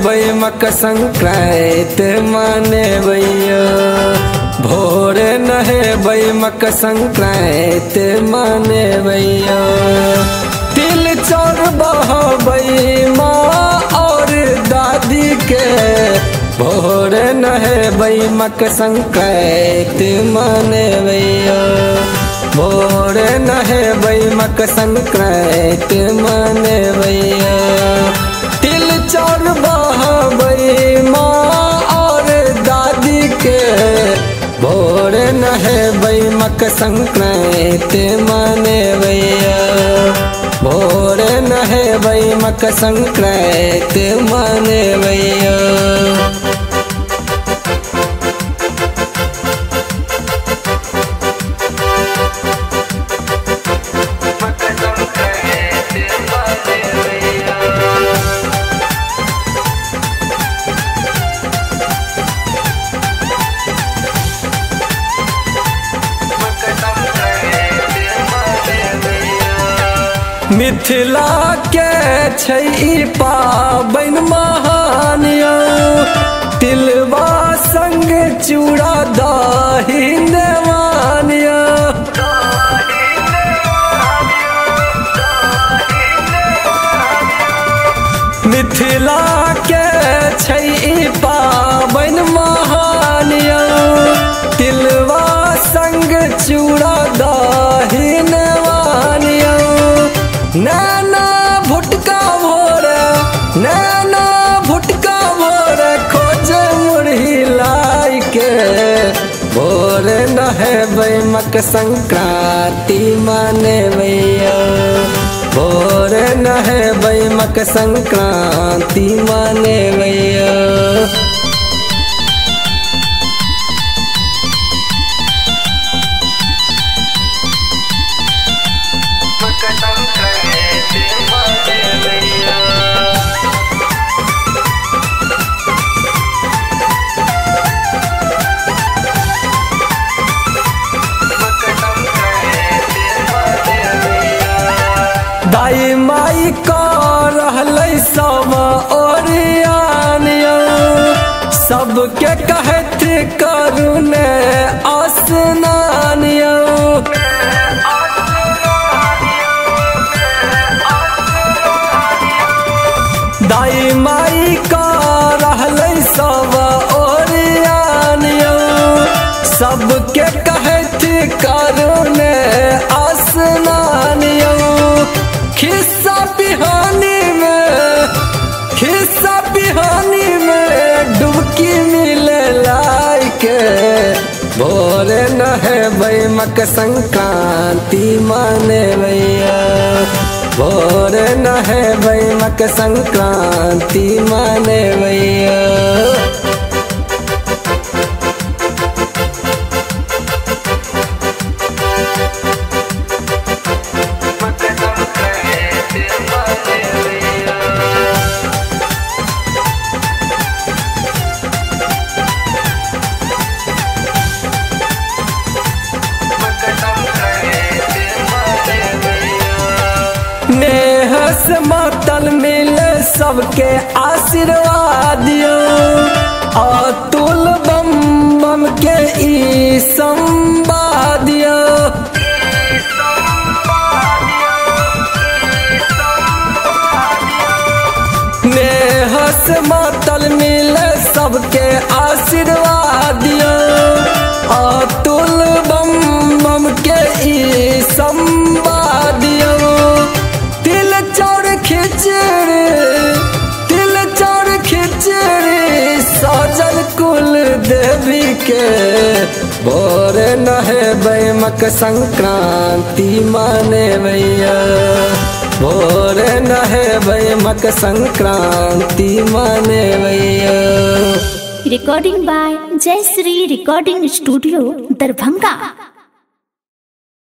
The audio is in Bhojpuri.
बैमक संक्रांति माने भैया, भोर नहे बैमक संक्रांति माने भैया। तिल चौर बहबै माँ और दादी के, भोर नहे बैमक संक्रांति माने भैया, भोर नहे बैमक संक्रांति माने भैया। तिल चौर बहबै माँ और दादी के, भोर नहे बैमक संक्रांति माने भैया, भोर नहे बैमक संक्रांति माने भैया। मिथिला के छै ई पाबनि महान यौ, तिलवा संग चूड़ा दही नेवान यौ। मिथिला के छै ई पाबनि महान यौ, तिलवा संग चूड़ा दही नेवान यौ। नैना भुटका भोर, नैना भुटका भोर खोजे मुरही लाई के, भोर नहे बैमक संक्रांति माने भैया, भोर नहे बैमक संक्रांति माने भैया। दाई माई का रहलै सब ओरियान यौ, सबके कहत करू ने स्नान यौ। दाई माई का रहलै सब ओरियान यौ, सबके कहत करू ने स्नान यौ। खिस्सा पिहानी में, खिस्सा पिहानी में डुबकी मिले लाई के, भोर नहे बैमक संक्रांति माने भैया, भोर नहे बैमक संक्रांति माने भैया। नेहस मातल मिले सबके आशीर्वाद यौ, अतुल बम बम के ई संवाद यौ। नेहस मातल मिले सबके आशीर्वाद यौ, अतुल बम बम के ई संवाद यौ। तिल चौर खिचड़ी, तिल चौर खिचड़ी सजल कुल देवी के, भोर नहे बैमक संक्रांति माने भैया, भोर नहे बैमक संक्रांति माने भैया। रिकॉर्डिंग बाय जय श्री रिकॉर्डिंग स्टूडियो दरभंगा।